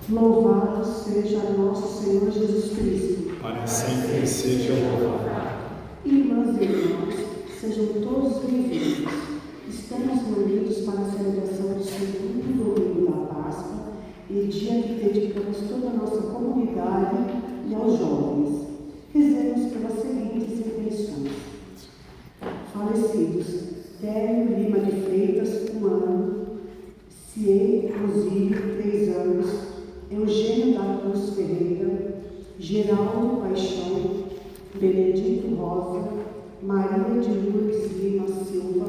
Louvado seja nosso Senhor Jesus Cristo. Para sempre seja louvado. Irmãs e irmãos, sejam todos bem-vindos. Estamos reunidos para a celebração do segundo domingo da Páscoa e dia que dedicamos toda a nossa comunidade e aos jovens. Rezemos pelas seguintes intenções. Falecidos: Télio Lima de Freitas, 1 ano. Ciei Rosílio, 3 anos. Eugênio da Cruz Ferreira, Geraldo Paixão, Benedito Rosa, Maria de Lourdes Lima Silva,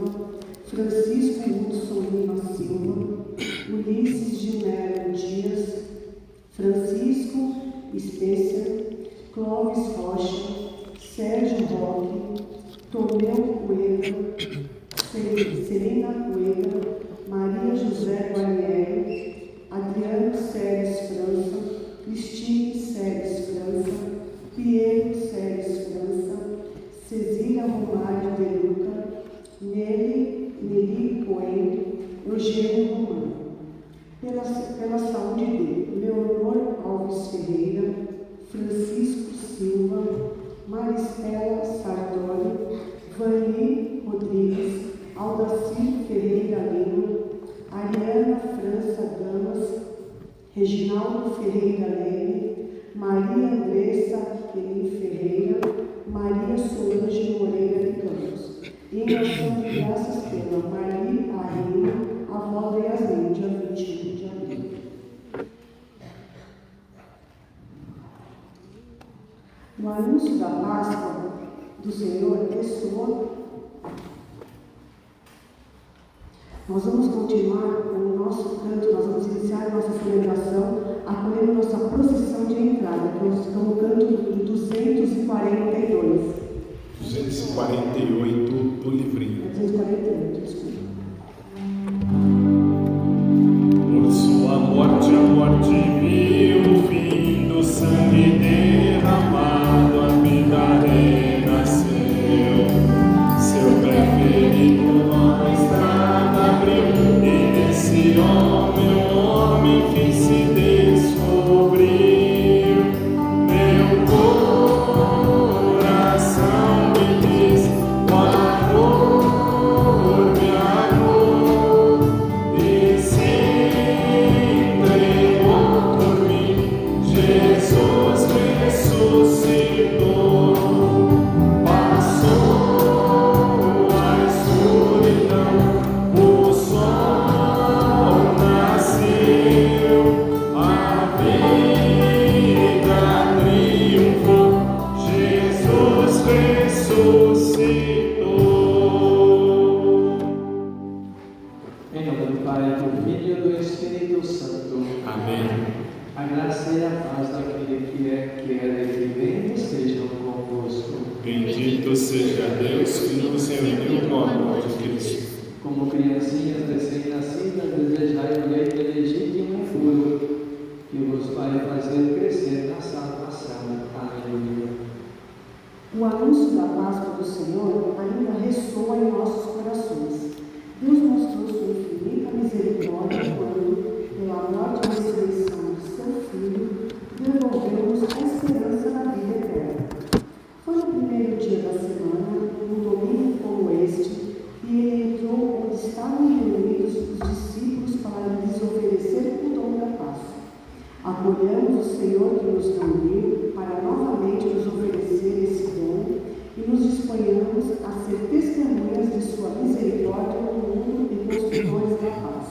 Francisco Hudson Lima Silva, Ulisses de Melo Dias, Francisco Espécia, Clóvis Rocha, Sérgio Roque, Tomeu Coelho, Serena Coelho, Maria José Guarnieri, Adriano Séries França, Cristine Séries França, Piero Séries França, Cecília Romário de Luca, Nelly Coelho, Eugênio Romano. Pela saúde de Leonor Alves Ferreira, Francisco Silva, Maristela Sartori, Vani Rodrigues, Aldacir Ferreira Lima, Ariana França Damas, Reginaldo Ferreira Leme, Maria Andressa Querim Ferreira, Maria Solange Moreira de Campos. E em ação de graças pela Maria Arina, avó de Yasmin, dia 21 de abril. O anúncio da Páscoa do Senhor ressoa. Nós vamos continuar com o nosso canto, nós vamos iniciar a nossa celebração, acolhendo nossa procissão de entrada, que nós estamos no canto de 242. 248 do livrinho. 248, desculpa. Por sua morte, a morte viu o fim do sangue derramado, a vida renasceu. Seu preferido nova estrada abriu, e desse homem fez-se descobrir. Meu coração me diz, o amor me amou e se entregou por mim. Jesus ressuscitou, passou a escuridão, o sol nasceu, a vida triunfou, Jesus ressuscitou. Em nome do Pai, do Filho e do Espírito Santo. Amém. A graça e a paz daquele que é, que era e que vem estejam convosco. Bendito seja Deus que nos reuniu no amor de Cristo. Como criancinhas recém-nascidas, desejai o leite legítimo e puro, que vos vai fazer crescer na salvação. Aleluia. O anúncio da Páscoa do Senhor ainda ressoa em nossos corações. Deus mostrou sua infinita misericórdia quando, pela morte e ressurreição de seu Filho, devolveu-nos a esperança da vida eterna. Foi no primeiro dia da semana, um domingo como este, que ele entrou onde estavam reunidos os discípulos para lhes oferecer o dom da paz. Acolhamos o Senhor que nos reuniu para novamente nos oferecer esse dom e nos disponhamos a ser testemunhas de sua misericórdia no mundo e construtores da paz.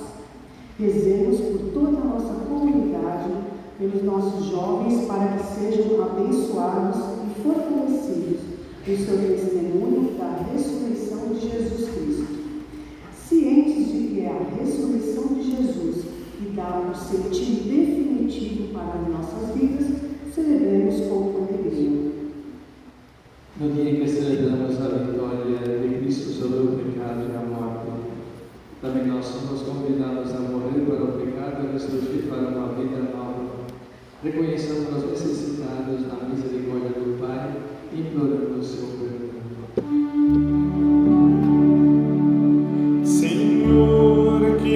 Rezemos por toda a nossa comunidade, pelos nossos jovens, para que sejam abençoados e fortalecidos no seu testemunho da ressurreição de Jesus Cristo. Cientes de que é a ressurreição de Jesus que dá um sentido definitivo para as nossas vidas, celebremos com alegria. No dia em que celebramos a vitória de Cristo sobre o pecado e a morte, também nós somos convidados a morrer para o pecado e ressurgir para uma vida nova. Reconheçamos os necessitados na misericórdia do Pai e imploramos o seu perdão. Senhor, que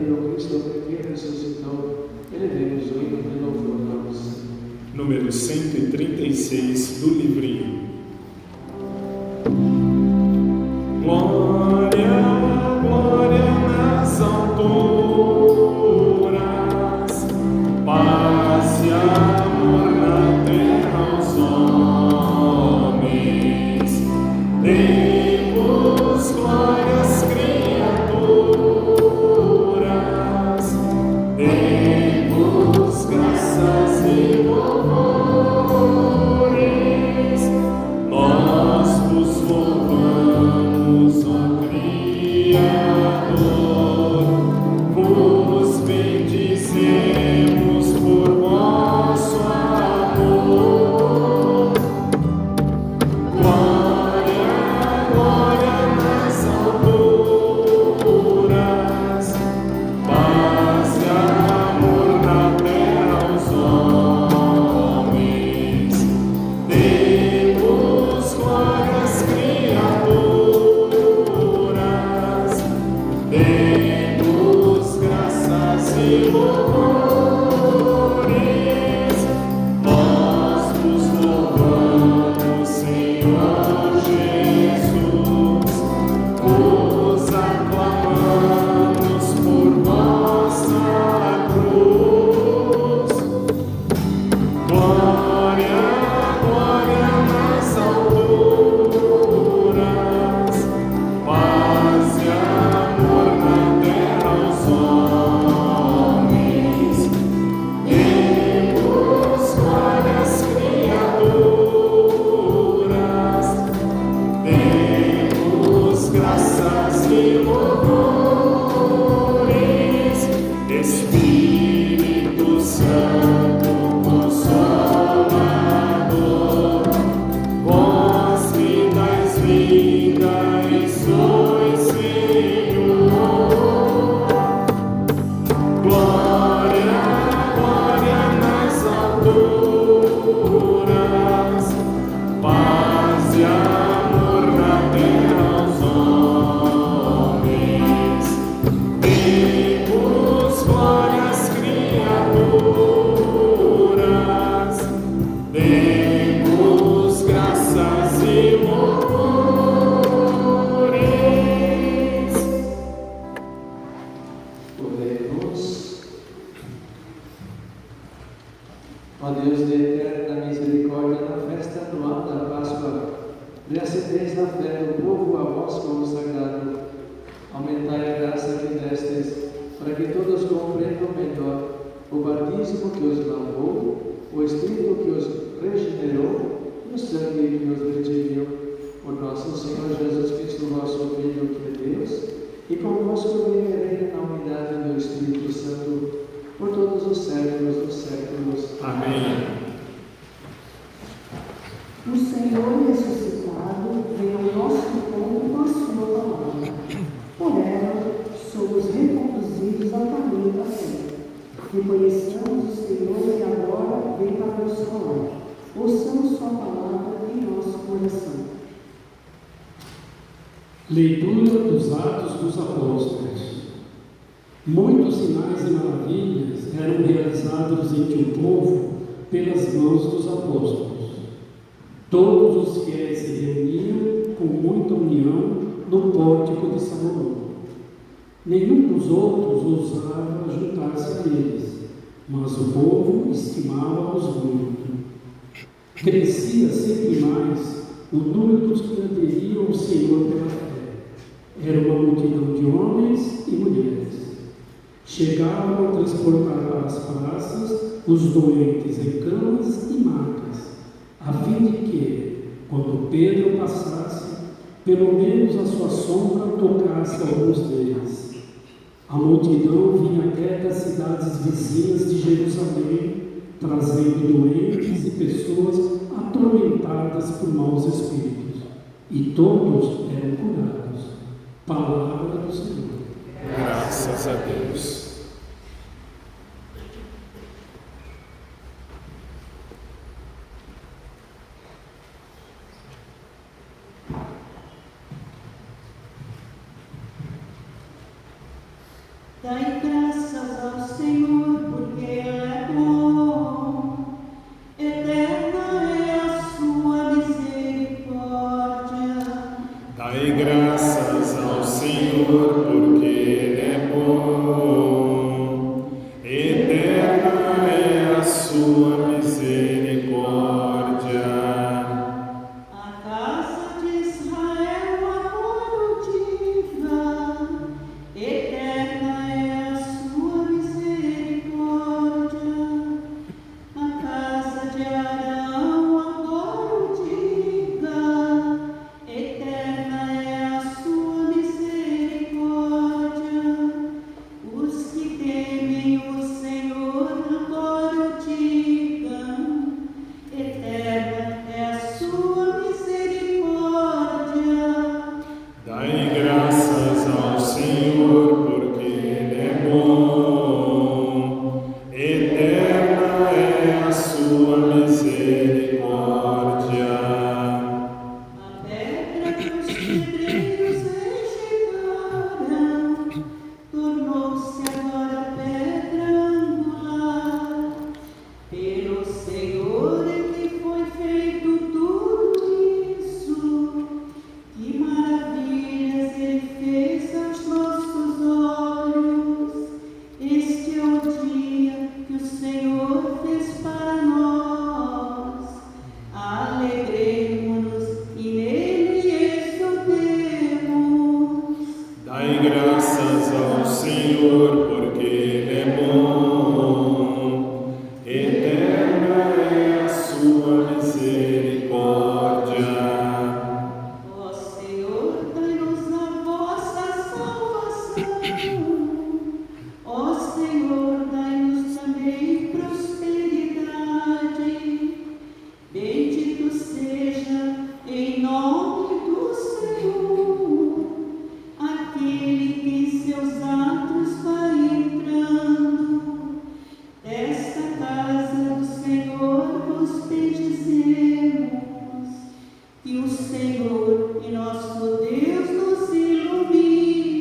pelo Cristo que ressuscitou, elevemos o hino de louvor ao Senhor. Número 136 do livrinho. Glória, glória nas alturas, paz e amor na terra aos homens. Demos glórias, criaturas, demos graças e louvores. Nós vos louvamos, ó Criador, vos bendizemos por vosso amor. Glória, glória nas alturas, paz e amor na terra aos homens. Demos glórias, criaturas, demos graças e louvores. Nós vos louvamos, Senhor Jesus, vos aclamamos por vossa cruz. Glória, glória nas alturas, paz e amor na terra aos homens. Demos glórias, criaturas, demos graças e louvores. Espírito Santo Consolador, vós que dais vida e sois Senhor. Glória, glória nas alturas, paz e amor na terra aos homens. Demos glórias, criaturas, demos graças e louvores. Oremos. Ó Deus de eterna misericórdia, na festa anual da Páscoa, reacendeis na fé do povo a vós consagrado. Aumentai a graça que destes, para que todos compreendam melhor o batismo que os lavou, o Espírito que os regenerou e o sangue que os redimiu. Por nosso Senhor Jesus Cristo, vosso Filho, que é Deus, e convosco vive e reina na unidade do Espírito Santo, por todos os séculos dos séculos. Amém. O Senhor ressuscitado vem ao nosso encontro com a sua palavra. Por ela, somos reconduzidos ao caminho da fé. Reconheçamos o Senhor e agora vem para nos falar. Ouçamos sua palavra em nosso coração. Leitura dos Atos dos Apóstolos. Muitos sinais e maravilhas eram realizados entre o povo pelas mãos dos apóstolos. Todos os fiéis se reuniam com muita união no pórtico de Salomão. Nenhum dos outros ousava juntar-se a eles, mas o povo estimava-os muito. Crescia sempre mais o número dos que aderiam ao Senhor pela fé. Era uma multidão de homens e mulheres. Chegavam a transportar para as praças os doentes em camas e macas, a fim de que, quando Pedro passasse, pelo menos a sua sombra tocasse alguns deles. A multidão vinha até das cidades vizinhas de Jerusalém, trazendo doentes e pessoas atormentadas por maus espíritos, e todos eram curados. Palavra do Senhor. Graças a Deus. Dai Senhor, porque Ele é bom, eterna é a sua misericórdia. Dai graças ao Senhor, porque Ele é bom, eterna é a sua misericórdia. A casa de Israel agora o diga, eterna é a sua misericórdia. A casa de Arão agora o diga, eterna é a sua misericórdia. Os que temem o Senhor agora o digam, eterna é a sua misericórdia. Dai graças ao Senhor, porque Ele é bom, eterna é a sua misericórdia. A pedra que os pedreiros rejeitaram tornou-se agora pedra angular. Pelo Senhor é que foi feito tudo isso. Que maravilhas Ele fez aos nossos olhos. Este é o dia que o Senhor fez para nós. Alegremo-nos e nele exultemos. Dai graças ao Senhor, porque Ele é bom, eterna é a sua misericórdia. Ó Senhor, dai-nos a vossa salvação. Ó Senhor, dai-nos também prosperidade. Bendito seja em nome do Senhor aquele que em seus atos vai entrando. Desta casa do Senhor vos bendizemos. Que o Senhor e nosso Deus nos ilumine.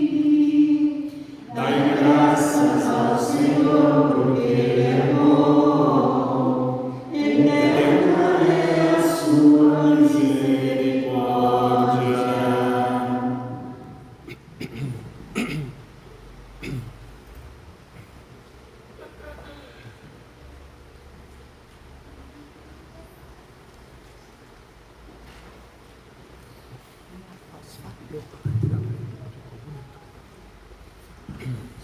Dai graças ao Senhor, porque Ele é bom, eterna é a sua misericórdia.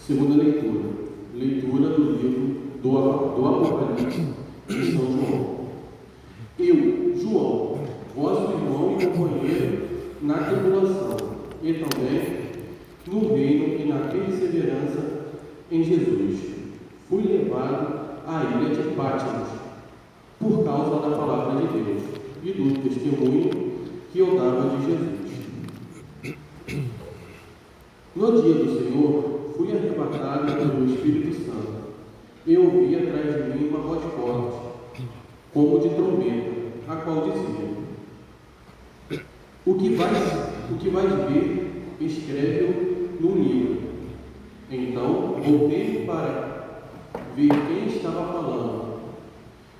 Segunda leitura. Leitura do livro do Apocalipse de São João. Eu, João, vosso irmão e companheiro na tribulação, e também no reino e na perseverança em Jesus, fui levado à ilha de Patmos, por causa da palavra de Deus e do testemunho que eu dava de Jesus. No dia do Senhor, fui arrebatado pelo Espírito Santo. Eu ouvi atrás de mim uma voz forte, como de trombeta, a qual dizia: O que vais ver, escreve-o num livro. Então voltei para ver quem estava falando,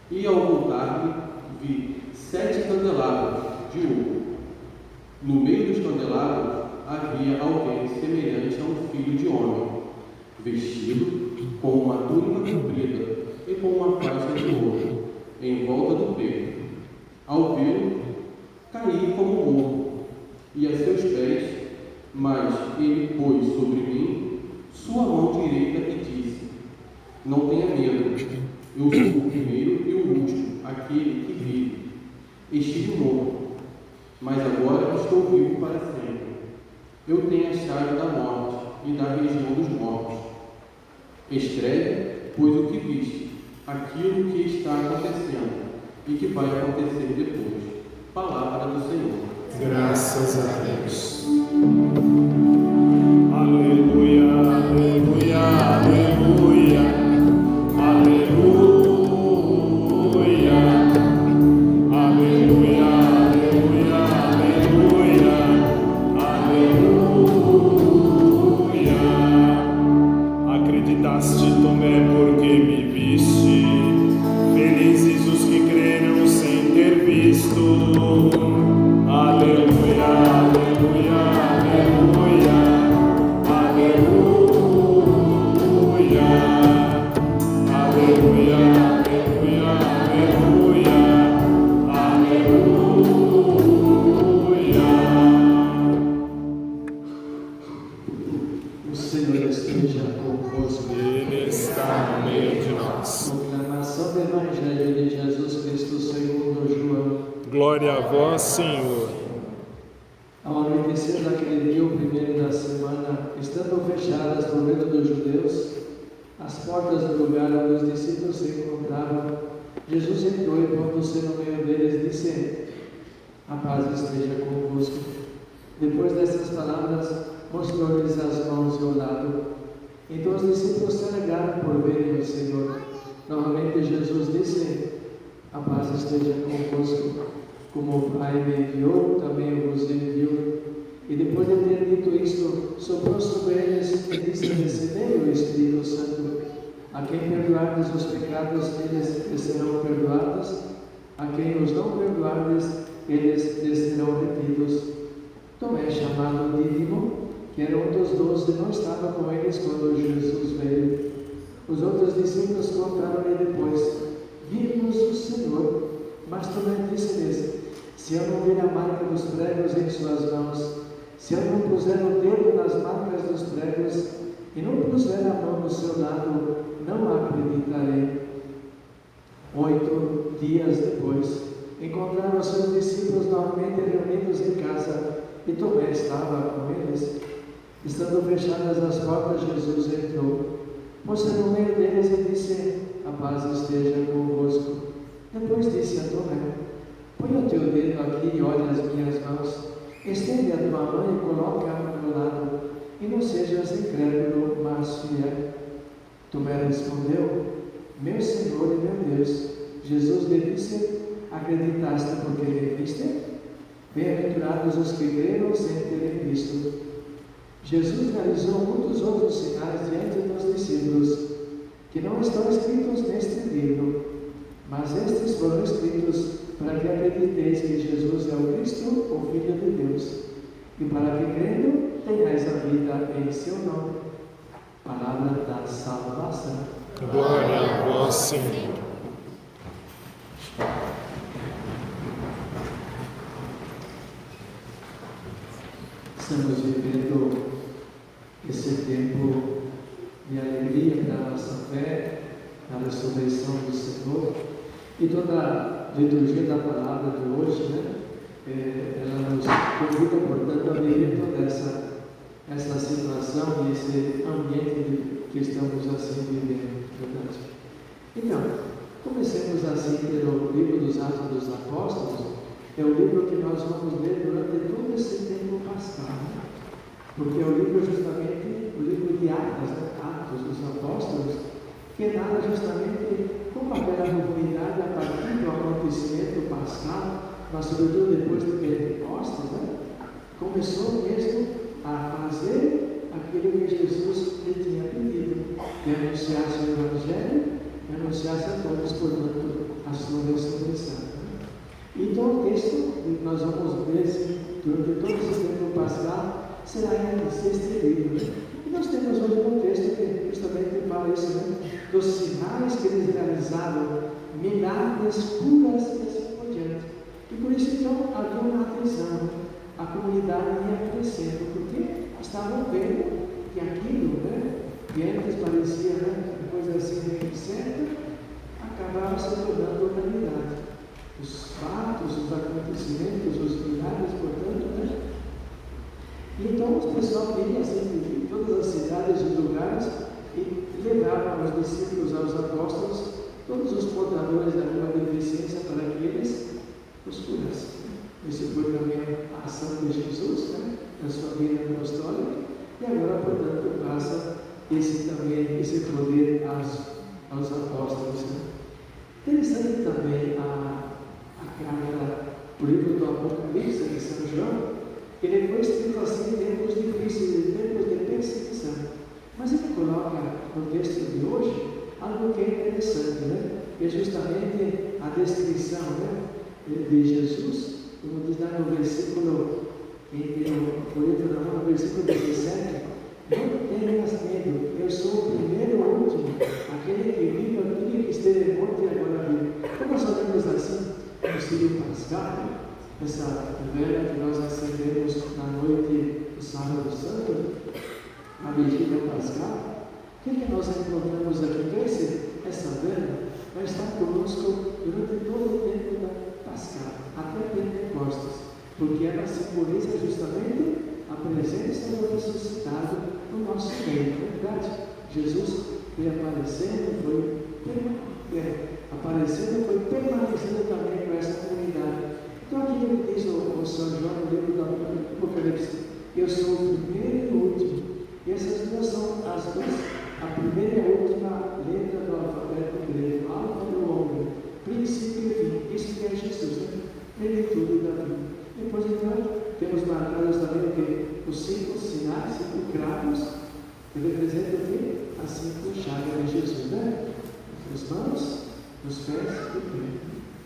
e ao voltar-me, vi 7 candelabros de ouro. No meio dos candelabros havia alguém semelhante a um filho de homem, vestido com uma túnica comprida e com uma faixa de ouro em volta do peito. Ao vê-lo, caí como morto, e a seus pés, mas ele pôs sobre mim sua mão direita e disse: Não tenha medo, eu sou o primeiro e o último, aquele que vive. Estive morto, mas agora estou vivo para sempre. Eu tenho a chave da morte e da região dos mortos. Escreve, pois, o que viste, aquilo que está acontecendo e que vai acontecer depois. Palavra do Senhor. Graças a Deus. Aleluia, aleluia, aleluia, aleluia, aleluia, aleluia, aleluia, aleluia. Acreditar Falaste, Tomé, porque me viste. Felizes os que creram sem ter visto. Aleluia, aleluia, aleluia, aleluia, aleluia, aleluia, aleluia, O Senhor esteja convosco. Ele está no meio de nós. Proclamação do Evangelho de Jesus Cristo segundo João. Glória a vós, Senhor. Ao anoitecer daquele dia, o primeiro da semana, estando fechadas por medo dos judeus, as portas do lugar onde os discípulos se encontravam, Jesus entrou e, pondo-se no meio deles, disse: a paz esteja convosco. Depois dessas palavras, mostrou-lhes as mãos e o lado. Então os discípulos se alegraram por verem o Senhor. Novamente Jesus disse: a paz esteja convosco. Como o Pai me enviou, também eu vos envio. E depois de ter dito isto, soprou sobre eles e disse: recebei o Espírito Santo. A quem perdoardes os pecados, eles lhes serão perdoados. A quem os não perdoardes, eles lhes serão retidos. Tomé, chamado Dídimo, que era um dos 12, não estava com eles quando Jesus veio. Os outros discípulos contaram-lhe depois: vimos o Senhor. Mas Tomé disse-lhes: se eu não ver a marca dos pregos em suas mãos, se eu não puser o dedo nas marcas dos pregos e não puser a mão no seu lado, não acreditarei. 8 dias depois, encontraram seus discípulos novamente reunidos em casa, e Tomé estava com eles. Estando fechadas as portas, Jesus entrou, pôs-se no meio deles e disse: a paz esteja convosco. Depois disse a Tomé: põe o teu dedo aqui e olha as minhas mãos. Estende a tua mão e coloca-a no meu lado. E não sejas incrédulo, mas fiel. Tomé respondeu: meu Senhor e meu Deus. Jesus lhe disse: acreditaste porque me viste? Bem-aventurados os que creram sem terem visto. Jesus realizou muitos outros sinais diante dos discípulos, que não estão escritos neste livro, mas estes foram escritos para que acrediteis que Jesus é o Cristo, o Filho de Deus, e para que, crendo, tenhais a vida em seu nome. Palavra da salvação. Glória a vós, Senhor. Estamos vivendo esse tempo de alegria para a nossa fé, na ressurreição do Senhor, e toda a liturgia da palavra de hoje, ela nos convida, portanto, a viver toda essa situação e esse ambiente que estamos assim vivendo, verdade? Então, comecemos assim pelo livro dos Atos dos Apóstolos. É o livro que nós vamos ler durante todo esse tempo pascal, porque é o livro justamente, o livro de Atos, Atos dos Apóstolos, que narra justamente como aquela comunidade, a partir do acontecimento pascal, mas sobretudo depois de Pentecostes, começou mesmo a fazer aquilo que Jesus lhe tinha pedido, que anunciasse o Evangelho e anunciasse a todos, portanto, a sua ressurreição. Então, o texto que nós vamos ver durante todo esse tempo pascal será este livro. E nós temos hoje um texto que justamente fala isso, dos sinais que eles realizaram, milagres, curas e assim por diante. E por isso, então, havia uma atenção, a comunidade ia crescendo, porque estavam vendo que aquilo, que antes parecia uma coisa assim incerta, acabava se tornando realidade. Os fatos, os acontecimentos, os milagres, portanto, Então, o pessoal vinha assim, de todas as cidades e lugares e levavam aos discípulos, aos apóstolos, todos os portadores da alguma deficiência para que eles os curassem. Esse foi também a ação de Jesus, na sua vida apostólica, e agora, portanto, passa esse poder aos apóstolos. Interessante também a carta, o livro do Apocalipse de São João. Ele foi escrito assim em tempos difíceis, em tempos de perseguição. Mas ele coloca no texto de hoje algo que é interessante, né? É justamente a descrição, né, de Jesus, como diz lá no versículo, no versículo 17, não tenhas medo, eu sou o primeiro e o último, aquele que vive, aquele que esteve morto e agora vive. Como nós sabemos assim, no Sírio Pascal, essa vela que nós acendemos na noite do Sábado Santo, a Vigília Pascal, o que nós encontramos aqui? Essa vela vai estar conosco durante todo o tempo da Pascal, até Pentecostes, porque ela simboliza justamente a presença do ressuscitado no nosso meio, não é verdade? Jesus foi aparecendo, foi permanecendo também com essa comunidade. Então aqui ele diz o São João no livro do Apocalipse, eu sou o primeiro e o último. E essas duas são as duas, a primeira e a última letra do alfabeto grego, alfa e ômega, princípio e fim. Isso que é Jesus, né? Plenitude da vida. Depois então temos marcados também que os 5 sinais, 5 cravos, que representam o quê? As 5 chagas de Jesus, né? Nas mãos, nos pés e no pé.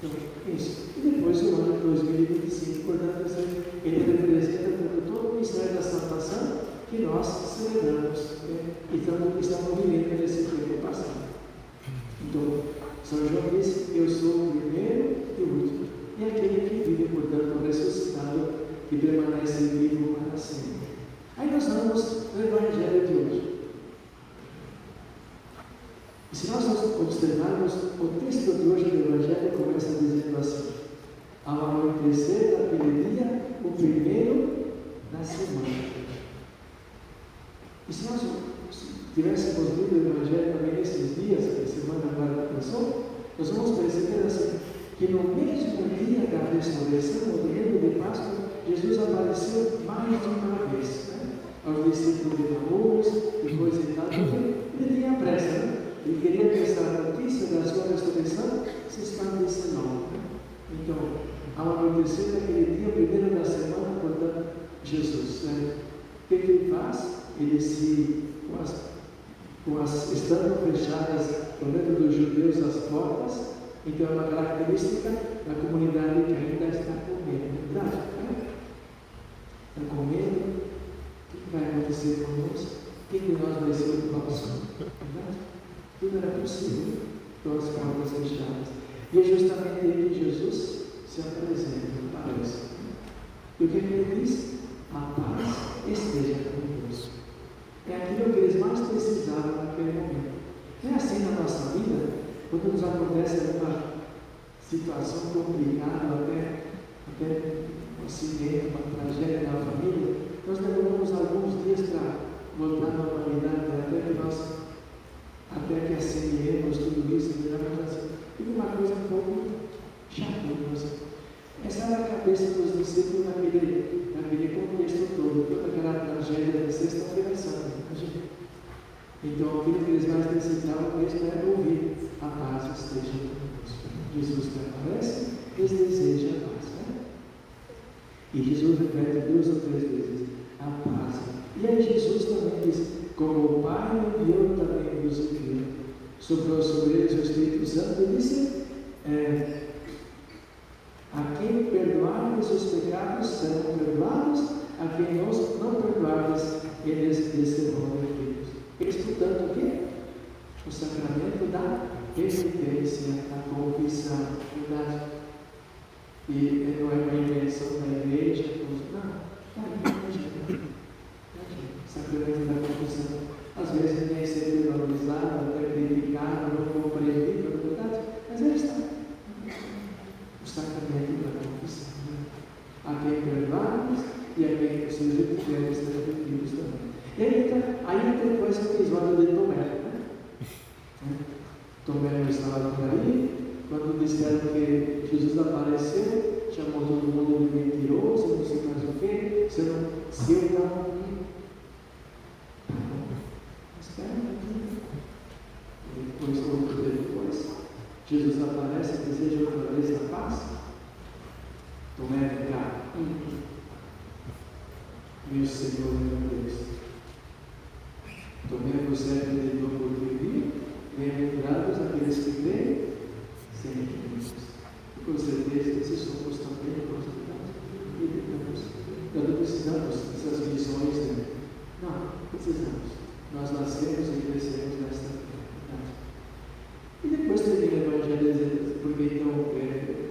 Então, isso. E depois o ano de 2025, portanto, ele representa todo o mistério da salvação que nós celebramos, né? E estamos vivendo nesse tempo passado. Então, São João diz: eu sou o primeiro e o último, e aquele que vive, portanto, ressuscitado, que permanece vivo para sempre. Aí nós vamos no Evangelho de hoje. E se nós observarmos, o texto de hoje do Evangelho começa dizendo assim: ao anoitecer daquele dia, o primeiro da semana. E se nós tivéssemos lido o Evangelho também nesses dias, que a semana agora começou, nós vamos perceber assim, que no mesmo dia da ressurreição, no domingo de Páscoa, Jesus apareceu mais de uma vez, né? Aos discípulos de Emaús, e coisa e tal, porque ele tinha pressa, né? Ele queria que essa notícia da sua ressurreição se expandisse logo, né? Então, ao anoitecer daquele dia, o primeiro da semana, portanto, Jesus, né? O que ele faz? Ele estando fechadas por dentro dos judeus as portas, então é uma característica da comunidade que ainda está comendo, não é verdade? Está comendo, o que vai acontecer conosco? Quem de nós vai ser o próximo? Verdade? Tudo era possível, com as portas fechadas. E é justamente ele que Jesus se apresenta, parece. E o que ele diz? A paz esteja convosco. É aquilo que eles mais precisavam naquele momento. Não é assim na nossa vida, quando nos acontece alguma situação complicada, até um acidente, uma tragédia na família, nós demoramos alguns dias para voltar à normalidade, até que assimilemos tudo isso, e uma coisa um pouco chata. Essa era a cabeça dos discípulos naquele contexto todo, toda aquela tragédia da Sexta-feira Santa. Então, aquilo que eles mais necessitavam mesmo era ouvir: a paz esteja conosco. Jesus que aparece, eles desejam a paz, né? E Jesus repete 2 ou 3 vezes: a paz. E aí Jesus também diz: como o Pai enviou, também vos enviou. Soprou sobre eles o Espírito Santo e disse: a quem perdoardes os pecados serão perdoados, a quem não perdoardes, eles serão remedidos. Eles, portanto, o quê? O sacramento da penitência, da confissão, verdade? E não é uma invenção da igreja, não, da igreja. Sacramento da confissão. Às vezes nem sempre valorizado, até criticado, não compreendido, verdade? Mas aí está. O sacramento da confissão, né? A quem perdoarmos e a quem seja fiéis transmitidos também. E aí depois o episódio de Tomé, né? Tomé não estava por aí, quando disseram que Jesus apareceu, chamou todo mundo de mentiroso, não sei mais o quê, se eu não. Espera um pouquinho. Depois, Jesus aparece e deseja outra vez a paz. Tomé vem cá. Meu Senhor e meu Deus. Tomemos o servo de dom por vir, bem-aventurados aqueles que creem, sem equívocos. Com certeza, esses somos também nós. Nós não precisamos dessas visões, né? Não, precisamos. Nós nascemos e crescemos nesta verdade. E depois termina o Evangelho dizendo, porque então,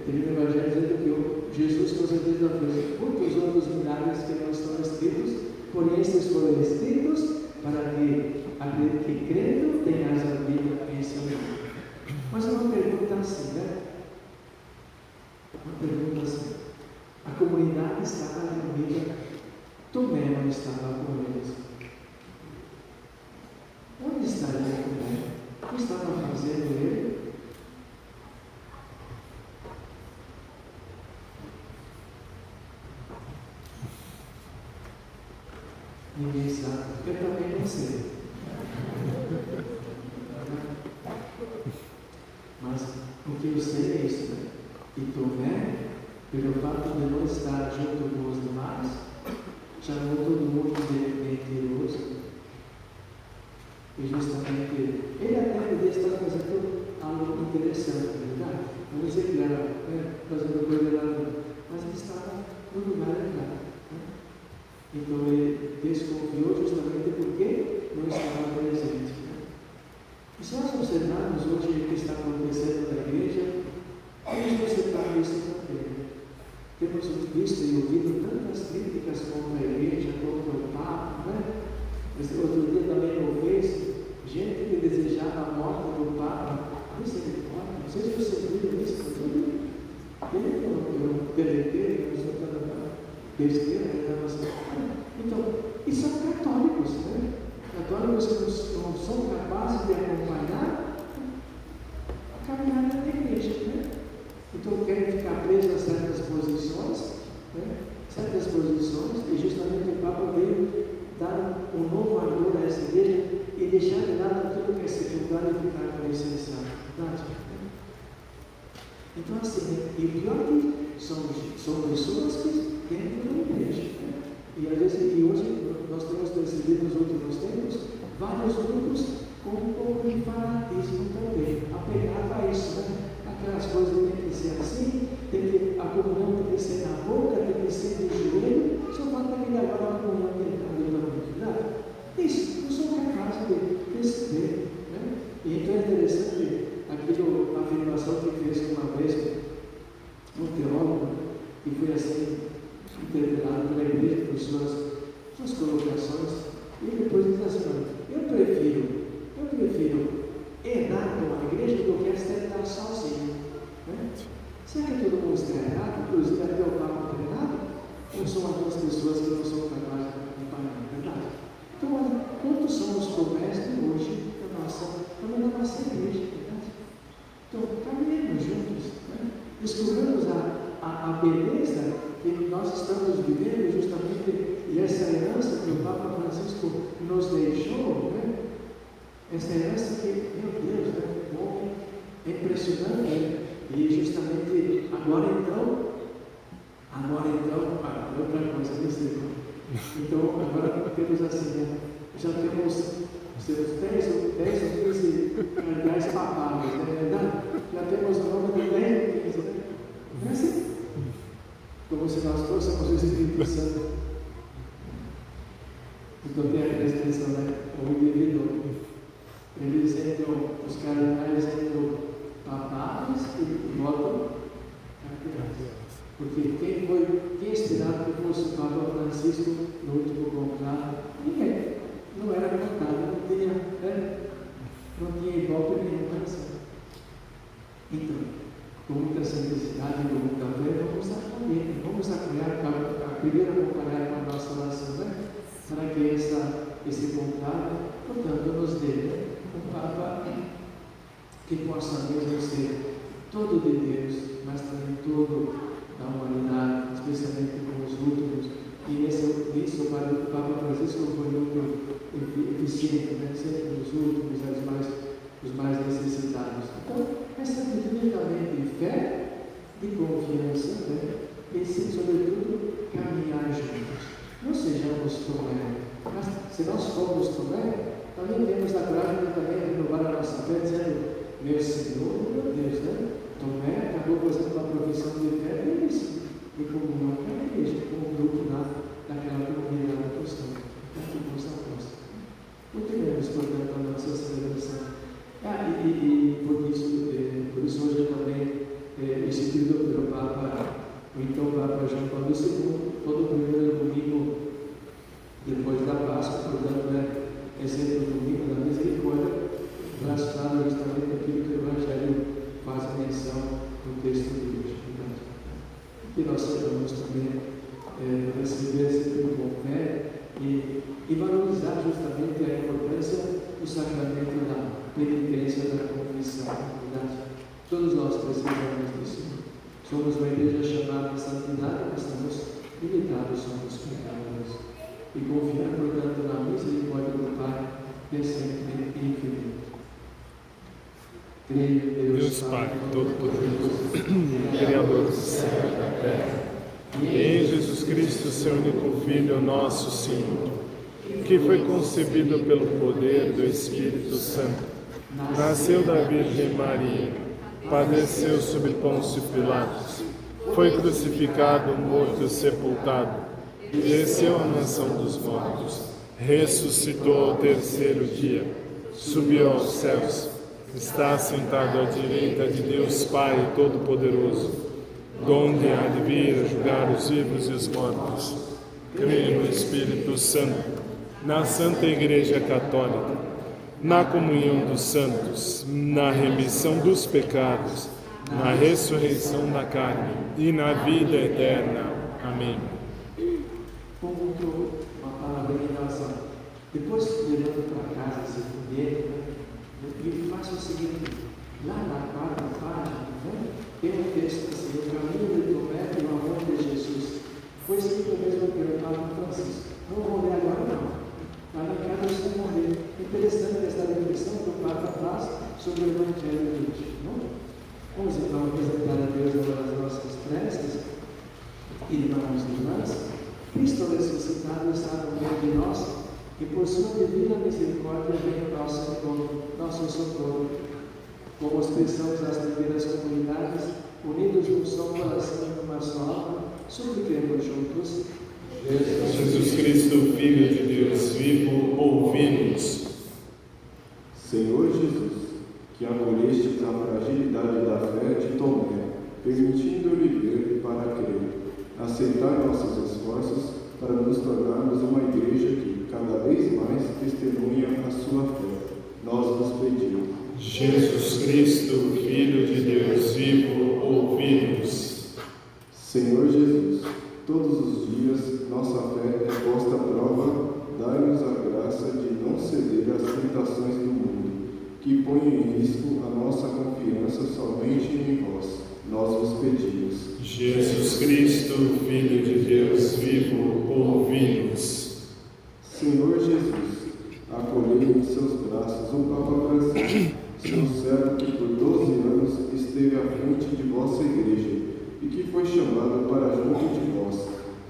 termina o Evangelho dizendo que Jesus com certeza fez muitos outros milagres que não estão escritos, porém estes foram escritos para que aquele que crendo tenha a vida em seu nome. Mas é uma pergunta assim, né? Uma pergunta assim. A comunidade estava reunida, Tomé não estava com eles. Onde estaria Tomé? O que estava fazendo ele? Ninguém sabe. Eu também não sei. Mas o que eu sei é isso, né? E Tomé, pelo fato de não estar junto com os demais, chamou todo mundo de mentiroso. E justamente, ele até podia estar fazendo algo interessante, verdade? Não dizer que era fazendo coisa errada, mas ele estava no lugar errado. Então ele desconfiou justamente porque não estava presente. E se nós observarmos hoje o que está acontecendo na igreja, vamos observar isso também. Temos visto e ouvido tantas críticas contra a igreja, contra o Papa, né? Outro dia também no Face, gente que desejava a morte do Papa. Misericórdia, não sei se vocês viram isso, eu deletei, eu sou toda besteira, então, e são católicos, né? Católicos que não são capazes de acompanhar a caminhada da igreja, né? Então querem ficar presos a certas posições, né? Certas posições, e justamente o Papa veio dar um novo ardor a essa igreja e deixar de lado tudo que é secundário e ficar para o essencial, verdade? Então assim, e o pior é que são pessoas que dentro da igreja, né? E às vezes, e hoje nós temos percebido nos últimos tempos vários grupos com um pouco de fanatismo também, apegado a isso, né? Aquelas coisas tem que ser assim, a comunhão tem que ser na boca, tem que ser no joelho, só falta que agora a comunhão tem que estar na verdade. Isso, não sou capaz de perceber, né? E então é interessante aquilo, a afirmação que fez uma vez um teólogo, que foi assim interpelado pela igreja por suas colocações, e depois diz assim: eu prefiro errar com a igreja do que acertar sozinho. Né? Será que todo mundo está errado? Inclusive até o Papa está errado? Ou são algumas pessoas que não são capazes de acompanhar, verdade? Então, olha, quantos são os comércios hoje da nossa igreja, verdade? Então, caminhemos juntos, né? Descobramos a beleza que nós estamos vivendo justamente, e essa herança que o Papa Francisco nos deixou, né? Essa herança que, meu Deus, né? O homem é impressionante, né? E justamente agora então, outra coisa, então agora temos assim, né? Já temos seus 10 ou 15 cardeais papáveis, não é verdade? Já temos o nome de 10 ou 15, né? Não é assim? Como se nós fôssemos o Espírito Santo. Então tem aquela expressão, né? O indivíduo, eles entram, os cardeais entram papáveis e votam cardeais. Porque quem esperava que fosse o Papa Francisco no último conclave? Ninguém. Não era contado, não tinha ibope nenhuma. Então, com muita simplicidade, com muita fé, vamos apoiar, primeiro acompanhar com a nossa oração, né? Para que esse conclave, portanto, nos dê um Papa que possa mesmo ser todo de Deus, mas também todo da humanidade, especialmente com os últimos. E nisso o Papa Francisco foi muito eficiente, né? Sempre os últimos, os mais necessitados. Então, essa atitude também de fé, de confiança, né? E, sobretudo, caminhar juntos. Não sejamos Tomé, mas se nós formos Tomé, também temos a coragem de também renovar a nossa fé, dizendo: meu Senhor, meu Deus, né? Tomé acabou fazendo uma profissão de fé e disse: em comunhão com a igreja, com o grupo daquela comunidade cristã, aqui com os apóstolos. Não teremos, portanto, a nossa celebração. Por isso hoje eu também instituído pelo Papa, o então Papa João Paulo II, todo primeiro domingo depois da Páscoa, portanto, é sempre o domingo da misericórdia, relacionado justamente aquilo que o Evangelho faz menção no texto de hoje. Que nós sejamos também receber sempre com fé e valorizar justamente a importância do sacramento da penitência, da confissão. Todos nós precisamos disso. Somos uma igreja chamada de santidade, mas estamos limitados, somos pecadores. E confiar, portanto, na misericórdia do Pai, que é sempre infinito. Creio em Deus Pai Todo-Poderoso, Criador do céu e da terra, e em Jesus Cristo, seu único Filho, nosso Senhor, que foi concebido pelo poder do Espírito Santo, nasceu da Virgem Maria, padeceu sob Pôncio Pilatos, foi crucificado, morto e sepultado, desceu à mansão dos mortos, ressuscitou ao terceiro dia, subiu aos céus, está sentado à direita de Deus Pai Todo-Poderoso, donde há de vir julgar os vivos e os mortos. Creio no Espírito Santo, na Santa Igreja Católica, na comunhão dos santos, na remissão dos pecados, na ressurreição da carne e na vida eterna. Amém. Uma palavra de oração. Depois, levando para casa esse foguete, e faça o seguinte: lá na quarta página, tem um texto assim: o caminho de Tomé e o amor de Jesus. Foi escrito mesmo pelo Papa Francisco. Não vou ler agora, não. Lá na casa você vai ler. Interessante essa reflexão que o Papa faz sobre o Evangelho de hoje. Vamos então apresentar a Deus as nossas preces. Irmãos e irmãs, Cristo ressuscitado está no meio de nós, e por sua divina misericórdia vem ao nosso encontro, nosso socorro. Como expressamos as primeiras comunidades, unidos num só coração e numa só alma, supliquemos juntos: Jesus Cristo, Filho de Deus vivo, ouvi-nos. Senhor Jesus, que acolheste a fragilidade da fé de Tomé, permitindo-lhe ver para crer, aceitar nossos esforços para nos tornarmos uma igreja que, cada vez mais, testemunha a sua fé. Nós vos pedimos. Jesus Cristo, Filho de Deus vivo, ouvi-nos. Senhor Jesus, todos os dias nossa fé é posta à prova, dai-nos a graça de não ceder às tentações do mundo, que põem em risco a nossa confiança somente em vós. Nós vos pedimos. Jesus Cristo, Filho de Deus vivo, ouvi-nos. Senhor Jesus, acolhei em seus braços o Papa Francisco, seu servo que por 12 anos esteve à frente de vossa igreja e que foi chamado para junto de vós.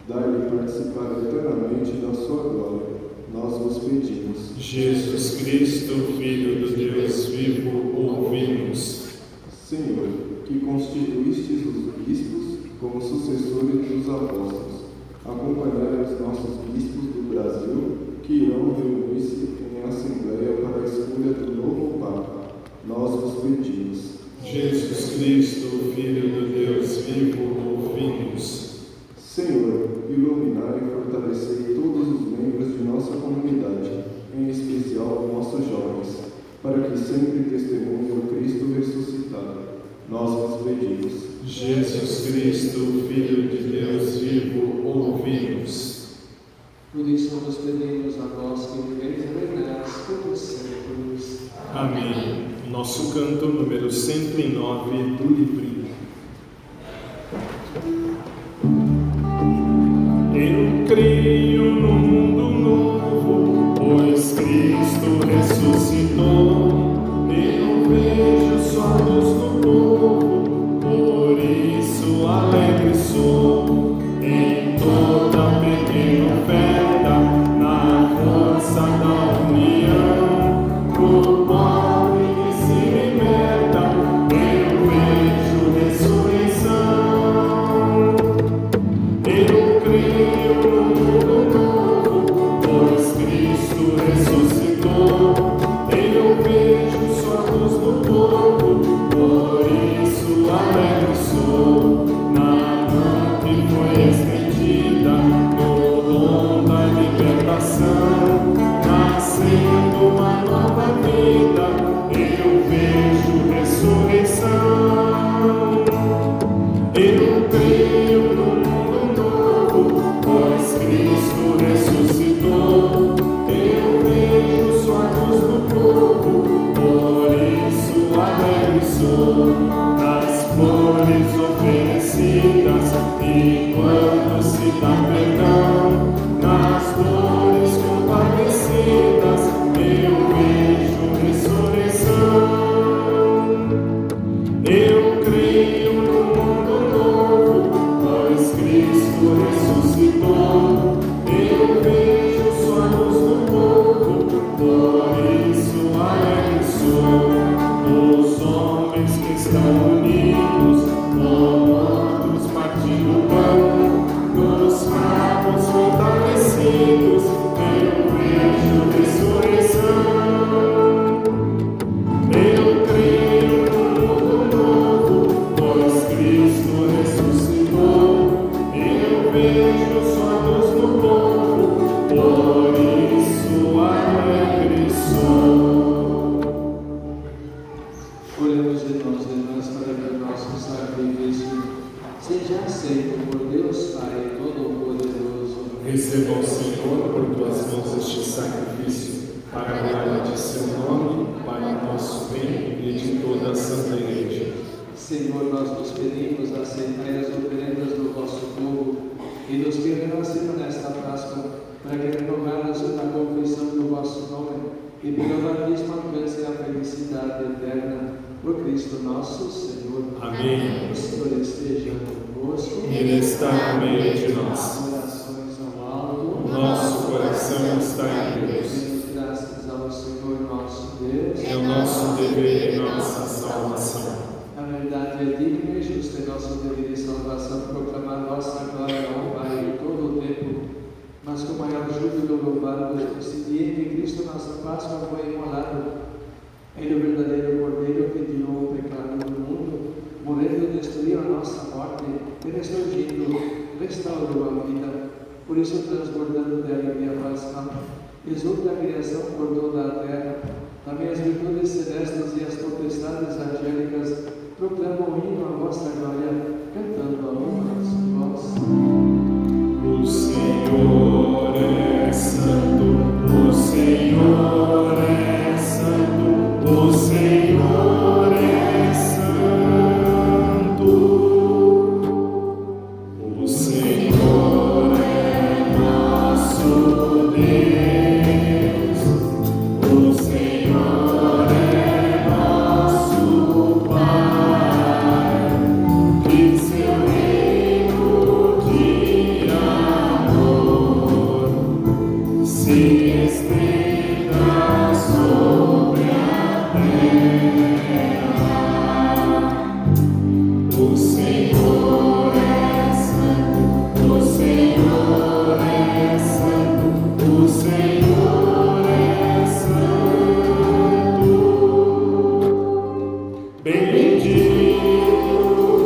Dai-lhe participar eternamente da sua glória. Nós vos pedimos. Jesus Cristo, Filho de Deus vivo, ouvi-nos. Senhor, que constituístes os bispos como sucessores dos apóstolos, acompanhai os nossos bispos do Brasil, que irão reunir-se em assembleia para a escolha do novo Papa. Nós vos pedimos. Jesus Cristo, Filho de Deus vivo, ouvi-nos. Senhor, iluminai e fortalecei todos os membros de nossa comunidade, em especial nossos jovens, para que sempre testemunhem o Cristo ressuscitado. Nós vos pedimos. Jesus Cristo, Filho de Deus vivo, ouvi-nos. Por isso nos pedimos a vós que viveis e reinais pelos séculos. Amém. Nosso canto número 109 do livrinho. Eu creio no mundo novo, pois Cristo ressuscitou. Eu vejo sua luz no povo, por isso alegre sou. Em toda pequena oferta, na força da união, sou, nas flores oferecidas, e quando se dá perdão, nas dores compadecidas, eu vejo ressurreição. Eu creio no mundo novo, pois Cristo ressuscitou. Eu vejo sua luz no povo, por isso alegre sou. Os homens que estão unidos, mortos partindo o pão, nos fracos fortalecidos, eu vejo ressurreição. Eu creio no mundo novo, pois Cristo ressuscitou. Eu vejo sua luz no povo, por isso alegre sou. Oremos de nós para que o nosso sacrifício seja aceito por Deus Pai Todo-Poderoso. Receba o Senhor por tuas mãos este sacrifício, para a glória de seu nome, para o nosso bem e de toda a Santa Igreja. Senhor, nós nos pedimos, aceitai as oferendas do vosso povo e dos que renasceram nesta Páscoa, para que renovadas na confissão do vosso nome e pelo batismo alcancem a felicidade eterna. Por Cristo nosso Senhor. Amém. O Senhor esteja convosco. Ele está no meio de nós. Orações ao alto. Nosso coração está em Deus. Demos graças ao Senhor nosso Deus. É o nosso dever e nossa salvação. A verdade é digna e justa, é nosso dever e salvação proclamar vossa glória ao Pai em todo o tempo. Mas com maior júbilo louvamos esse dia em que Cristo, nossa Páscoa, foi imolado. Ele é o verdadeiro Cordeiro que tirou o pecado do mundo, morrendo destruiu a nossa morte e ressurgindo, restaurou a vida. Por isso, transbordando de alegria pascal, exulta a criação por toda a terra. Também as virtudes celestes e as potestades angélicas proclamam o hino à vossa glória, cantando a uma voz. O Senhor é santo, o Senhor é santo. O Senhor é santo, o Senhor é nosso Deus, o Senhor é nosso Pai, que seu reino de amor se estenda sobre a o Senhor é santo, o Senhor é santo, o Senhor é santo. Bendito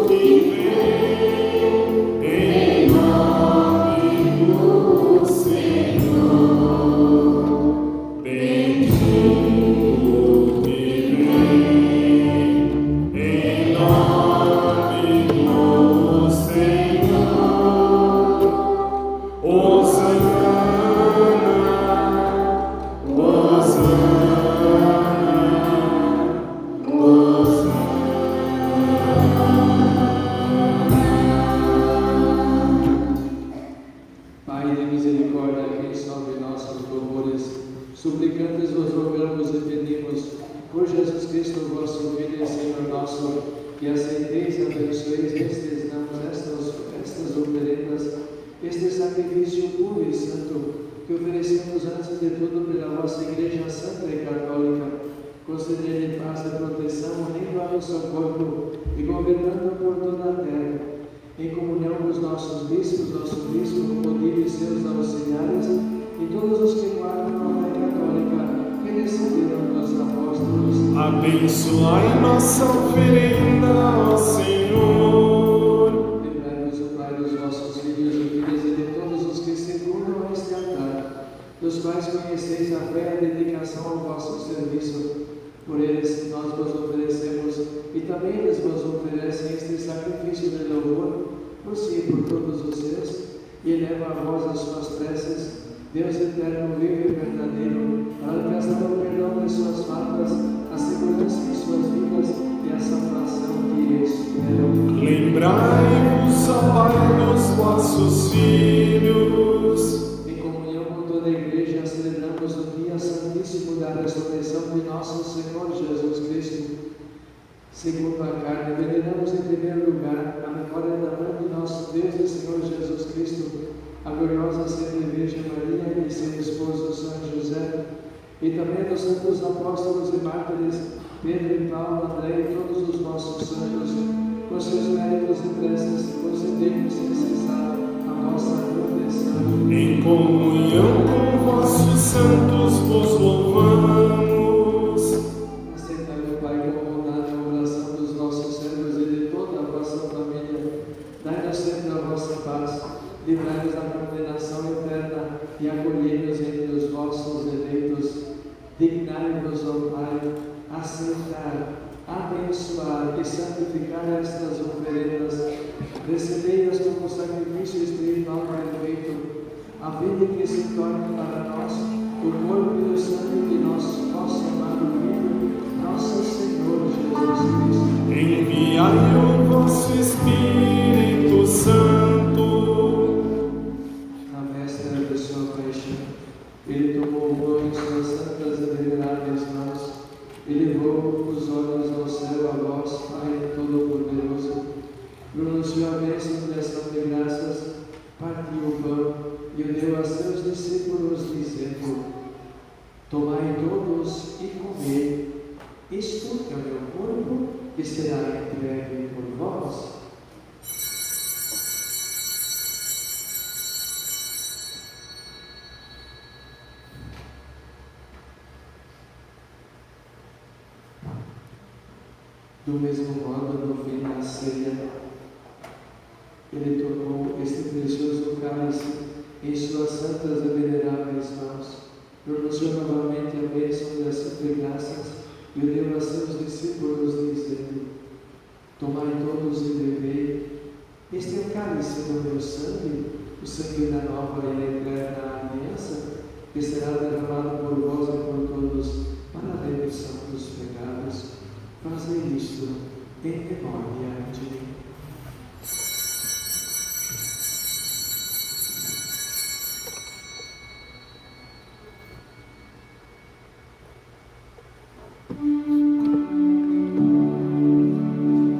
que vem em nome do Senhor. Bendito que vem em nome do Senhor. Hosana, Hosana, Hosana. Pai de misericórdia, que salve nossos louvores, suplicantes vos rogamos e pedimos, por Jesus Cristo, vosso Filho e Senhor nosso, que aceiteis e abençoeis estes damos estas oferendas, este sacrifício puro e santo, que oferecemos antes de tudo pela vossa Igreja Santa e Católica, concedei-lhe paz e proteção, unindo ao seu corpo e governando por toda a terra, em comunhão com os nossos bispos, nosso bispo, Clodir e seus auxiliares, e todos os que guardam a fé católica, que receberam dos apóstolos. Abençoai nossa oferenda, ó Senhor. Livrai-nos, o Pai, dos vossos filhos e filhas e de todos os que circundam este altar, dos quais conheceis a fé e a dedicação ao vosso serviço. Por eles nós vos oferecemos, e também eles vos oferecem este sacrifício de louvor, por si e por todos os seus, e eleva a vós as suas preces, Deus eterno, vivo e verdadeiro, para alcançar o perdão de suas faltas, a segurança em suas vidas e a salvação Lembrai-vos, ó Pai, dos vossos filhos. Em comunhão com toda a Igreja, celebramos o dia santíssimo da ressurreição de nosso Senhor Jesus Cristo. Segundo a carne, veneramos em primeiro lugar a memória da mãe de nosso Deus e Senhor Jesus Cristo, a gloriosa sempre Virgem Maria e seu esposo São José, e também dos santos apóstolos e mártires, Pedro e Paulo, André e todos os nossos santos, com seus méritos e preces, concedei-nos sem cessar a vossa proteção. Em comunhão com vossos santos vos louvamos. Aceitai, meu Pai, com bondade a oração dos nossos servos e de toda a vossa família. Dai-nos sempre a vossa paz, livrai-nos da condenação eterna e acolhei-nos entre os vossos eleitos. Dignai-vos, ó Pai, aceitar, abençoar e santificar estas oferendas. Recebei-as como sacrifício espiritual perfeito, a fim de que se torne para nós o corpo e o sangue de nosso amado Filho, nosso Senhor Jesus Cristo. Enviai o vosso Espírito Santo. Na véspera de sua paixão, ele tomou o pão em suas santas e veneráveis mãos e levou os olhos ao céu a vós, Pai Todo-Poderoso. Pronunciou a bênção de ação de graças, partiu o pão e o deu a seus discípulos, dizendo: Tomai todos e comei, isto é o meu corpo, que será entregue por vós. Do mesmo modo, no fim da ceia, ele tomou este precioso cálice em suas santas e veneráveis mãos, pronunciou novamente a bênção de ação de graças e o deu a seus discípulos, dizendo: Tomai todos e bebei, este é o cálice do meu sangue, o sangue da nova e eterna aliança, que será derramado por vós e por todos para a remissão dos pecados. Fazei isto em memória de mim.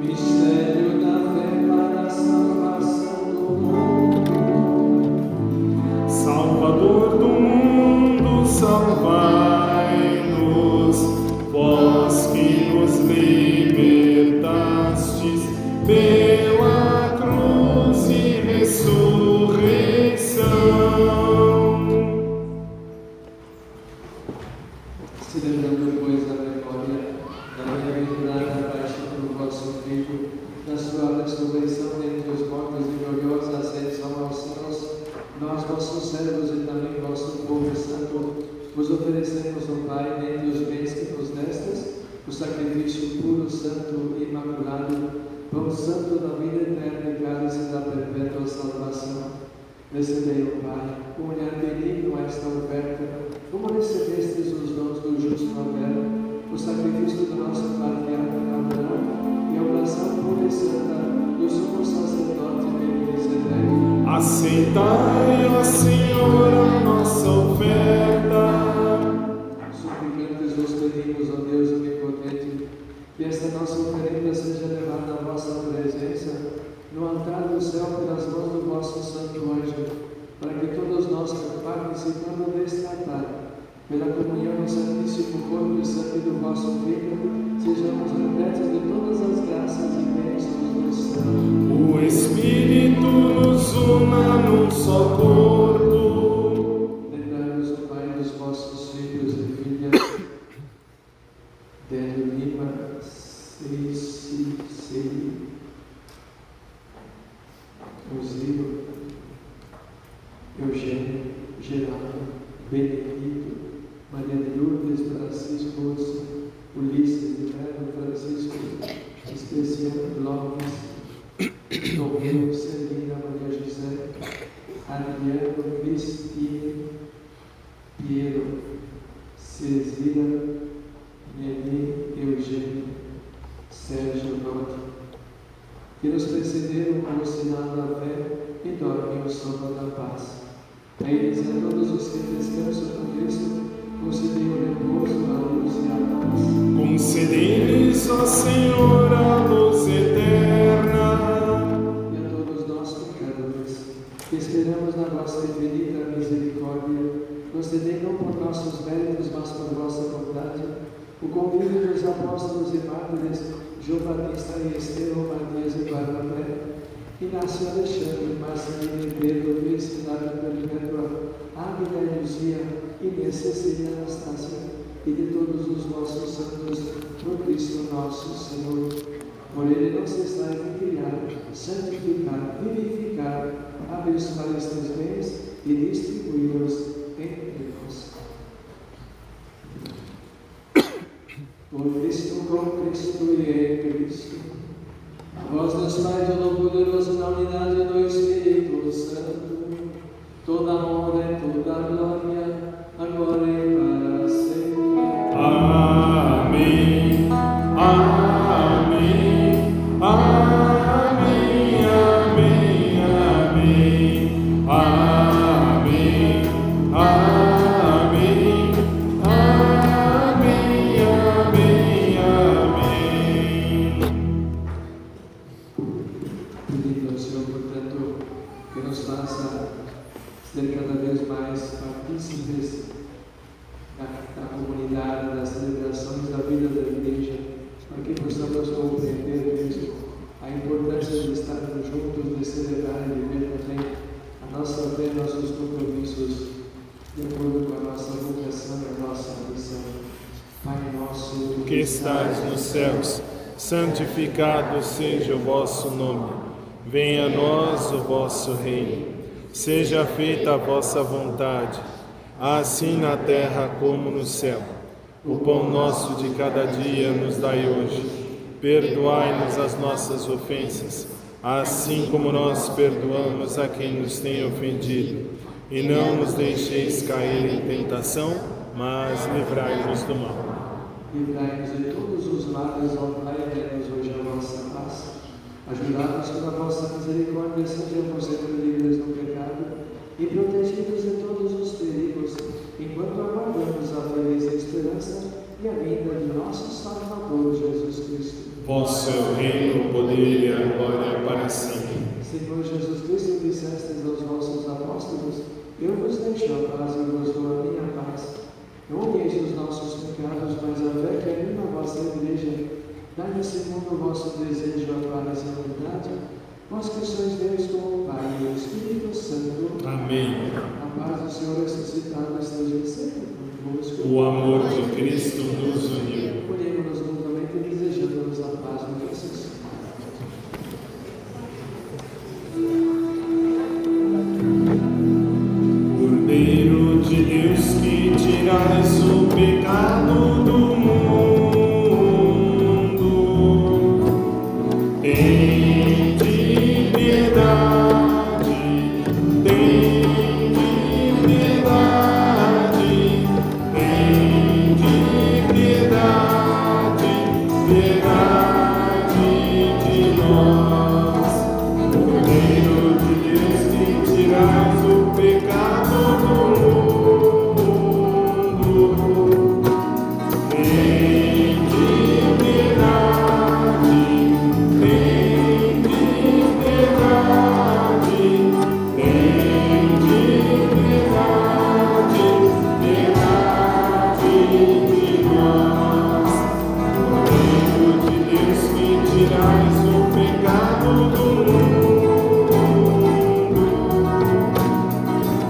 Mistério da fé para a salvação do mundo. Salvador do mundo, salvai-nos, vós que nos libertastes pela cruz e ressurreição. Celebrando, pois, a memória da bem-aventurada paixão do vosso Filho, da sua ressurreição dentre os mortos e gloriosa ascensão aos céus, nós, vossos servos e também vosso povo santo, vos oferecemos, ó Pai, dentre os bens que nos destes, o sacrifício puro, santo e imaculado, pão santo da vida eterna e cálice da perpétua salvação. Recebei, ó Pai, com olhar benigno esta oferta, como recebestes os dons do justo Abel, o sacrifício do nosso patriarca Abraão e a oração pura e santa do sumo sacerdote Melquisedeque. Aceitai, ó Senhor, a nossa oferta. Suplicantes vos pedimos, ó Deus onipotente, que esta nossa oferenda seja levada à vossa presença no altar do céu pelas mãos do vosso santo anjo, para que todos nós, participando deste altar, pela comunhão no santíssimo corpo e sangue do vosso Filho, sejamos repletos de todas as graças e bênçãos do céu. O Espírito nos una num só corpo. Lembrai-vos, ó Pai, dos vossos filhos e filhas, Délio Lima, Ceci, Osílio, Eugênio, Geraldo, Benedito, Maria de Lourdes, Francisco, Ulisses de Melo, Francisco, Especiano Lopes, Tomeu, Celina, Maria José, Adriano, Cristine, Piero, Cezira, Nelly, Eugênio, Sérgio Lote, que nos precederam com o sinal da fé e dormem o sono da paz. A eles e a todos os que descansam com Cristo, concedei o repouso, a luz e a paz. Concedei-lhes, ó Senhor, a luz eterna. E a todos nós, pecadores, que esperamos na vossa infinita misericórdia, concedei não por nossos méritos, mas por vossa vontade, o convívio dos apóstolos e mártires João Batista e Estevão, Matias e Barnabé, Inácio Alexandre, Marcelino e Pedro, Luiz Pilar Perpétua, Águida e Luzia, Inês Cecília Anastácia e de todos os vossos santos, por Cristo nosso Senhor. Por ele não cessai de criar, santificar, vivificar, abençoar estes bens e distribuí-los entre nós. Por Cristo, com Cristo e em Cristo. A vós, Deus Pai Todo-Poderoso, na unidade do Espírito Santo, toda honra e toda glória, agora e para sempre. Amém. Amém. Amém. Amém. Amém. Amém. Amém. Amém. Amém. Pedindo ao Senhor, portanto, que nos faça ser cada vez mais partícipes da comunidade, das celebrações da vida da Igreja, para que possamos compreender mesmo a importância de estarmos juntos, de celebrar e viver também a nossa fé, nossos compromissos, de acordo com a nossa vocação e a nossa missão. Pai nosso, Que estais nos céus, santificado seja o vosso nome. Venha a nós o vosso reino. Seja feita a vossa vontade, assim na terra como no céu. O pão nosso de cada dia nos dai hoje. Perdoai-nos as nossas ofensas, assim como nós perdoamos a quem nos tem ofendido. E não nos deixeis cair em tentação, mas livrai-nos do mal. livrai-nos de todos os males, ó Pai, e dai-nos hoje a vossa paz. Ajudai-nos pela vossa misericórdia, sejamos sempre livres do pecado e protegidos de todos os perigos, enquanto aguardamos a feliz esperança e a vinda de nosso Salvador Jesus Cristo. Vosso é o reino, o poder e a glória para sempre. Senhor Jesus Cristo, dissestes aos vossos apóstolos: eu vos deixo a paz, eu vos dou a minha paz. Não olheis os nossos pecados, mas a fé que anima a vossa Igreja. Dai-nos segundo o vosso desejo a paz e a unidade, vós que sois Deus com o Pai e o Espírito Santo. Amém. A paz do Senhor ressuscitado esteja sempre convosco. O amor de Cristo nos uniu. Olhemos-nos mutuamente desejando-nos a paz do Jesus. Cordeiro de Deus, que tirais o pecado do mundo, tende piedade, tende piedade, tende piedade, piedade de nós. Cordeiro de Deus, que tirais o pecado do mundo, tende piedade, tende piedade, tende piedade, piedade de nós. Cordeiro de Deus, que tirais o pecado do mundo,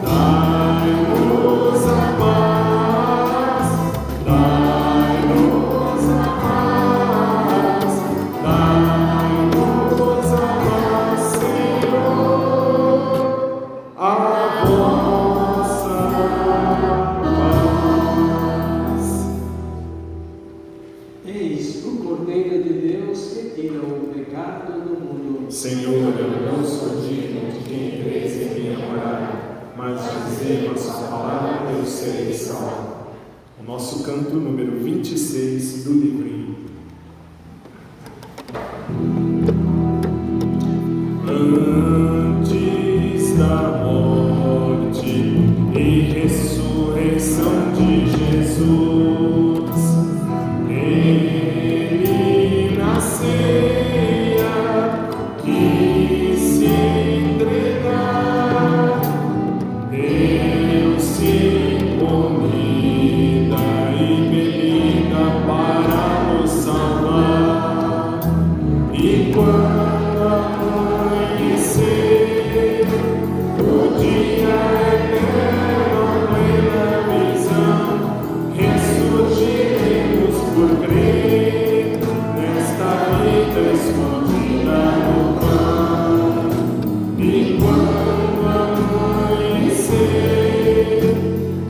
dai-nos a paz, dai-nos a paz, dai-nos a paz, Senhor, a vossa paz. Eis o Cordeiro de Deus que tira o pecado do mundo. Senhor, eu não sou digno de quem crês em minha morar, mas dizei a sua palavra e eu serei salvo. O nosso canto número 26 do livrinho. ceia que se entregar, deu-se comida e bebida para nos salvar. E quando amanhecer o dia eterno, a plena visão, ressurgiremos por crer nesta vida escondida no pão. E quando amanhecer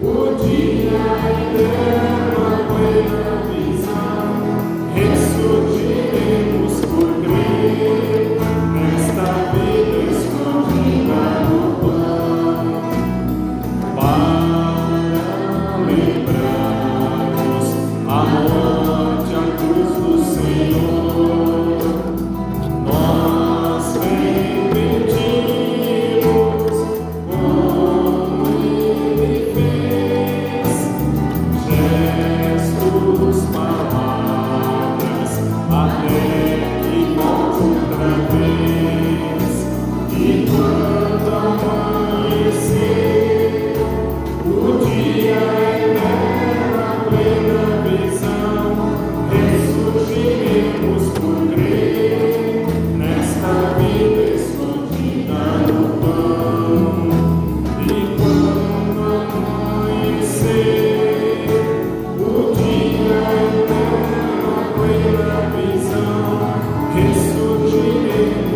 o dia eterno, a plena visão, ressurgiremos por crer nesta vida escondida no pão. Para lembrarmos a morte, a cruz do Senhor, nós repetimos como Ele fez, gestos, palavras, até que volte outra vez. E quando amanhecer o dia eterno, a plena visão, ressurgiremos por crer nesta vida escondida no pão. E quando amanhecer o dia eterno, a plena visão, ressurgiremos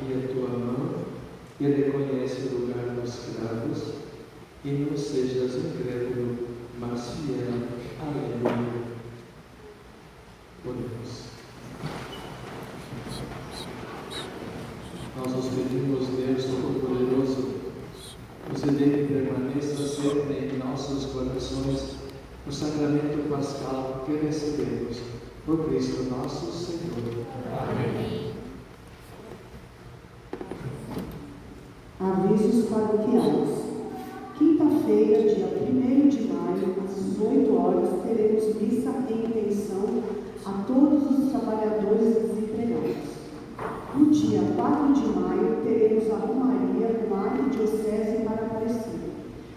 aqui a tua mão e reconhece o lugar dos escravos, e não sejas incrédulo, mas fiel. Aleluia. Oremos. Nós os pedimos, Deus Todo-Poderoso, você dele permaneça sempre em nossos corações o sacramento pascal que recebemos por Cristo nosso Senhor. Amém. Avisos paroquiais. Quinta-feira, dia 1º de maio, às 18 horas, teremos missa em intenção a todos os trabalhadores desempregados. No dia 4 de maio, teremos a Romaria no Arquidiocese para Aparecida.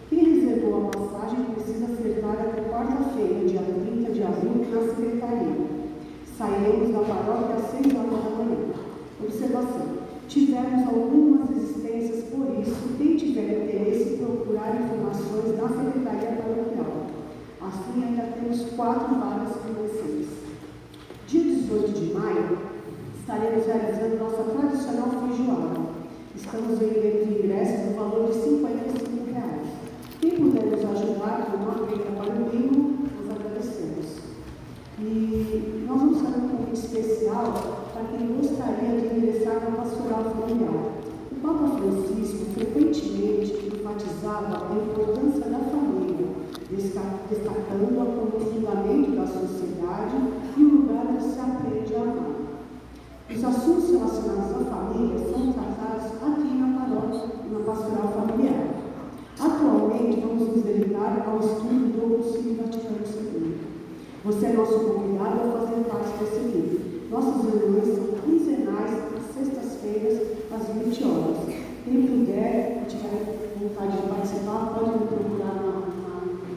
Quem reservou a passagem precisa acertar até quarta-feira, dia 30 de abril, na Secretaria. Sairemos da paróquia às 6 horas da manhã. Observação. Tivemos algumas resistências, por isso, quem tiver interesse, procurar informações na Secretaria Paroquial. Assim, ainda temos 4 vagas remanescentes. Dia 18 de maio, estaremos realizando nossa tradicional feijoada. Estamos vendendo ingressos no valor de R$ 55. Quem puder nos ajudar com uma venda para o bingo, nós agradecemos. E nós vamos fazer um convite especial para quem gostaria de ingressar na pastoral familiar. O Papa Francisco frequentemente enfatizava a importância da família, destacando-a como o fundamento da sociedade e o lugar onde se aprende a amar. Os assuntos relacionados à família são tratados aqui na paróquia, na pastoral familiar. Atualmente, vamos nos dedicar ao estudo do Concílio Vaticano II. Você é nosso convidado a fazer parte desse livro. Nossas reuniões são quinzenais, às sextas-feiras, às 20 horas. Quem puder, tiver vontade de participar, pode me procurar na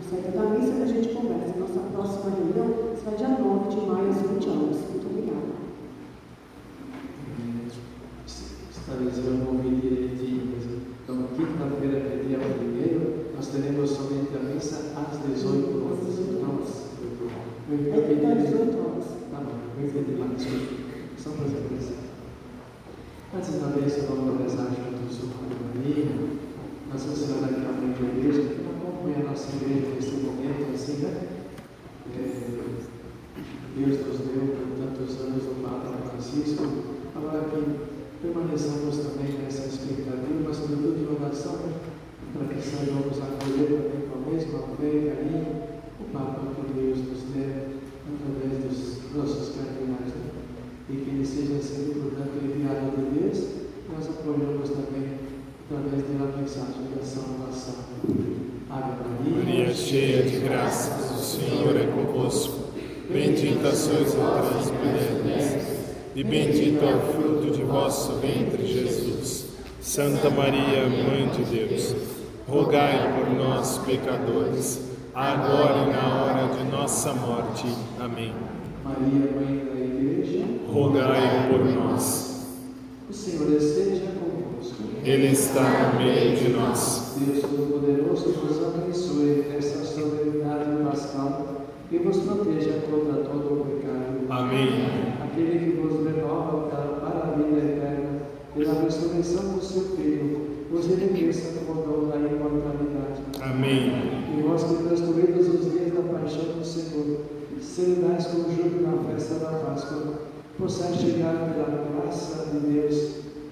saída da missa que a gente conversa. Nossa próxima reunião será dia 9 de maio, às 20 horas. Muito obrigada. Estabeleceu um convite direitinho. Então, quinta-feira, que é dia 1º, nós teremos somente a missa às 18 horas. Às 18 horas. Tá bom, eu entendi lá, desculpa. Só para fazer pressa. Antes da bênção, vamos rezar juntos o Ave Maria. Nossa Senhora que abre a igreja, que acompanha a nossa igreja nesse momento, assim, né? Deus nos deu por tantos anos o Papa Francisco. Agora que permaneçamos também nessa expectativa, mas sobretudo de oração, para que saibamos acolher também com a mesma fé e carinho o Papa que Deus nos deu através dos nossos cardeais, e que ele seja sempre, portanto, enviado de Deus. Nós apoiamos também através da mensagem da salvação. Ave Maria, cheia de graça, o Senhor é convosco. Bendita sois entre as mulheres, e bendito é o fruto de vosso ventre, Jesus. Santa Maria, Mãe de Deus, rogai por nós, pecadores, agora e na hora de nossa morte. Amém. Maria, Mãe da Igreja, rogai por nós. O Senhor esteja convosco. Ele está no meio de nós. Deus Todo-Poderoso vos abençoe nesta solenidade pascal e vos proteja contra todo o pecado. Amém. Aquele que vos renova para a vida eterna, pela ressurreição do seu Filho, vos enriqueça com o dom da imortalidade. Amém. E vós que transcorridos os dias da paixão do Senhor, celebrais com júbilo na festa da Páscoa, possais chegar pela graça de Deus,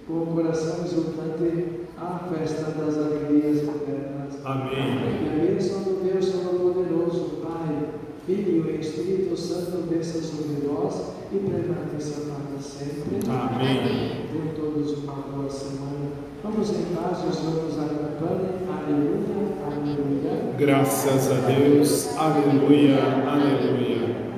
com o coração exultante, à festa das alegrias eternas. Amém. E a bênção do Deus Todo-Poderoso, Pai, Filho e Espírito Santo, desça sobre vós e permaneça para sempre. Amém. Tenham todos uma boa semana. Vamos em paz, o Senhor nos acompanhe. Aleluia, aleluia. Graças a Deus. Aleluia, aleluia.